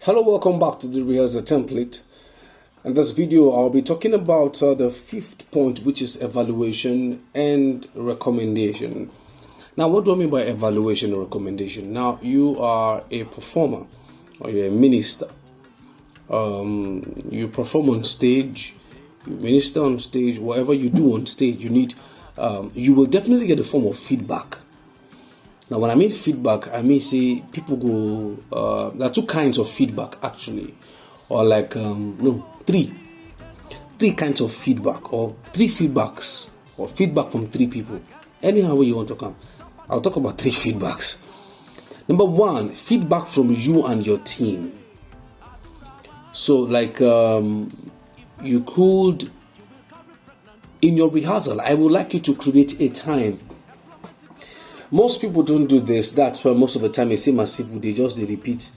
Hello, welcome back to the Rehearsal template. In this video, I'll be talking about the fifth point, which is evaluation and recommendation. Now, what do I mean by evaluation and recommendation? Now, you are a performer or you're a minister. You perform on stage, you minister on stage, whatever you do on stage, you will definitely get a form of feedback. Now, when I mean feedback, I mean say people go. There are two kinds of feedback actually, or three kinds of feedback, or three feedbacks, or feedback from three people. Anyhow way you want to come, I'll talk about three feedbacks. Number one, feedback from you and your team. So, you could, in your rehearsal, I would like you to create a time. Most people don't do this. That's why most of the time it seems as if they repeat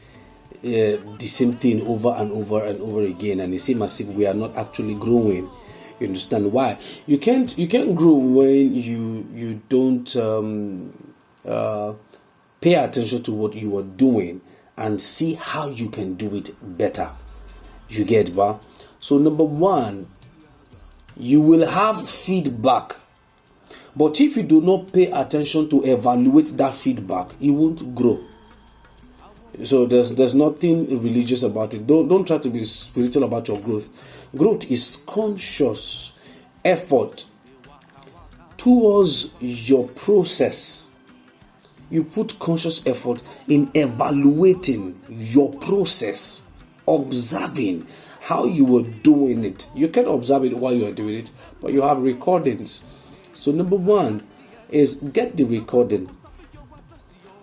the same thing over and over and over again, and it seems as if we are not actually growing. You understand why? You can't grow when you don't pay attention to what you are doing and see how you can do it better. You get ba? So number one, you will have feedback. But if you do not pay attention to evaluate that feedback, you won't grow. So there's nothing religious about it. Don't try to be spiritual about your growth. Growth is conscious effort towards your process. You put conscious effort in evaluating your process, observing how you were doing it. You can observe it while you are doing it, but you have recordings. So number one is get the recording,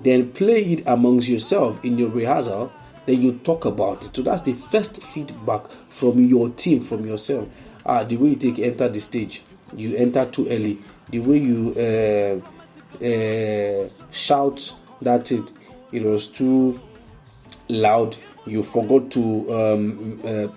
then play it amongst yourself in your rehearsal, then you talk about it. So that's the first feedback from your team, from yourself. The way you enter the stage, you enter too early. The way you shout that it was too loud. You forgot to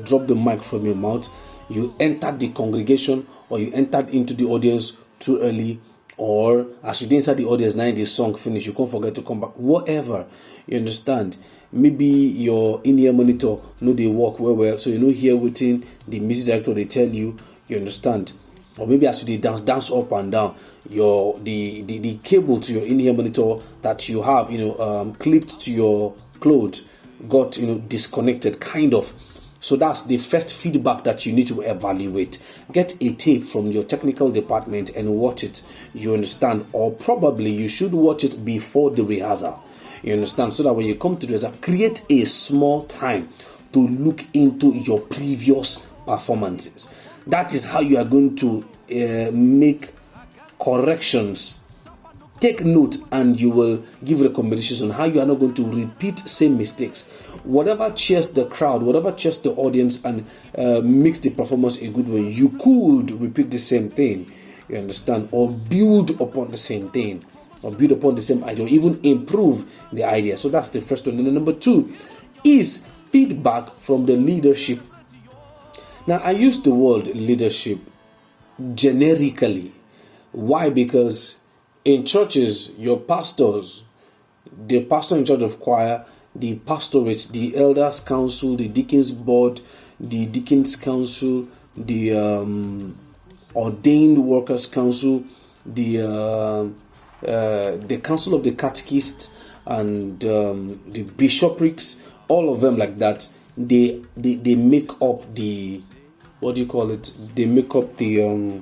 drop the mic from your mouth. You entered the congregation, or you entered into the audience too early, or as you did inside the audience, now the song finished, you can't forget to come back. Whatever, you understand. Maybe your in-ear monitor they work well, so you hear within the music director they tell you. You understand. Or maybe as you dance up and down, the cable to your in-ear monitor that you have clipped to your clothes got disconnected, kind of. So that's the first feedback that you need to evaluate. Get a tape from your technical department and watch it. You understand? Or probably you should watch it before the rehearsal. You understand? So that when you come to the rehearsal, create a small time to look into your previous performances. That is how you are going to make corrections. Take note, and you will give recommendations on how you are not going to repeat same mistakes. Whatever cheers the crowd, whatever cheers the audience and makes the performance a good one, you could repeat the same thing. You understand? Or build upon the same thing, or build upon the same idea, or even improve the idea. So that's the first one. And then number two is feedback from the leadership. Now, I use the word leadership generically. Why? Because in churches, your pastors, the pastor in charge of choir, the pastorate, the elders council, the deacons board, the deacons council, the ordained workers council, the council of the catechist, and the bishoprics, all of them like that. They make up the They make up the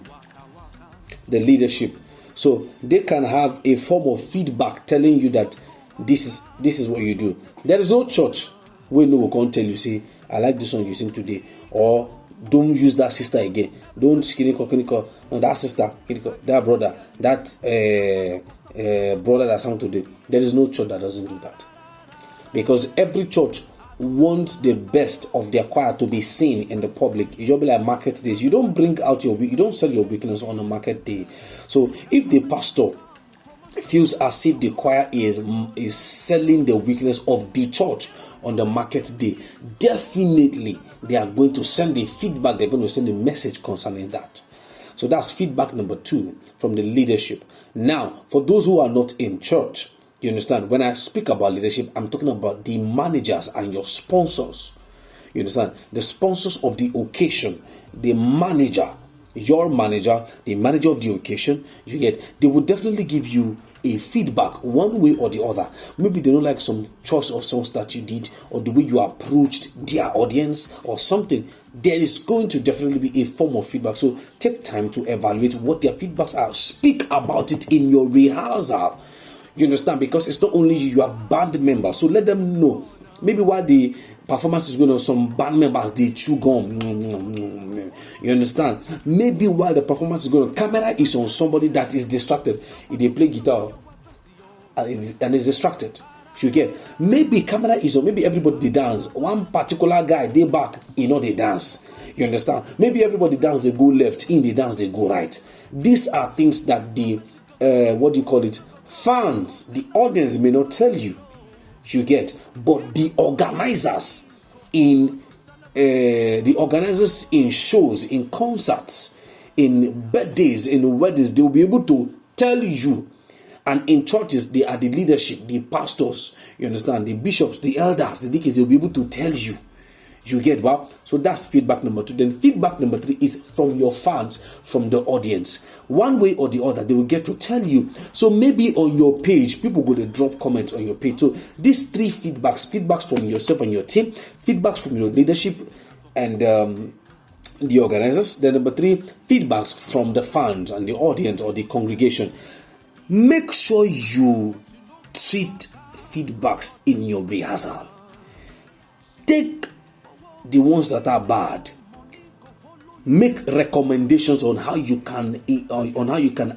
leadership. So they can have a form of feedback telling you that this is what you do. There is no church where no one can tell you, say, I like this song you sing today, or don't use that sister again. Don't no, that sister, that brother, that brother that sang today. There is no church that doesn't do that, because every church wants the best of their choir to be seen in the public. You'll be like market days. You don't you don't sell your weakness on a market day. So if the pastor feels as if the choir is selling the weakness of the church on the market day, definitely they are going to send the feedback. They're going to send a message concerning that. So that's feedback number two from the leadership. Now, for those who are not in church, You understand? When I speak about leadership, I'm talking about the managers and your sponsors. You understand? The sponsors of the occasion, the manager, your manager, the manager of the occasion, you get, they will definitely give you a feedback one way or the other. Maybe they don't like some choice of songs that you did, or the way you approached their audience or something. There is going to definitely be a form of feedback. So take time to evaluate what their feedbacks are. Speak about it in your rehearsal. You understand? Because it's not only you have band members. So let them know. Maybe while the performance is going on, some band members, they chew gum. You understand? Maybe while the performance is going on, camera is on somebody that is distracted. If they play guitar and is distracted, you get. Maybe camera is on, maybe everybody they dance. One particular guy, they back, they dance. You understand? Maybe everybody dance, they go left. In the dance, they go right. These are things that the, fans, the audience may not tell you. You get, but the organizers in shows, in concerts, in birthdays, in weddings, they will be able to tell you. And in churches, they are the leadership, the pastors, you understand, the bishops, the elders, the deacons, they'll be able to tell you. You get what? So that's feedback number 2. Then feedback number 3 is from your fans, from the audience. One way or the other, they will get to tell you. So maybe on your page, people go to drop comments on your page. So these 3 feedbacks from yourself and your team, feedbacks from your leadership and the organizers. Then number 3, feedbacks from the fans and the audience or the congregation. Make sure you treat feedbacks in your rehearsal. Take the ones that are bad, make recommendations on how you can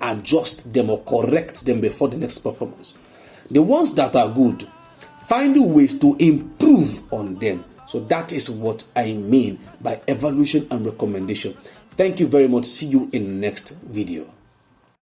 adjust them or correct them before the next performance. The ones that are good, find ways to improve on them. So that is what I mean by evaluation and recommendation. Thank you very much. See you in the next video.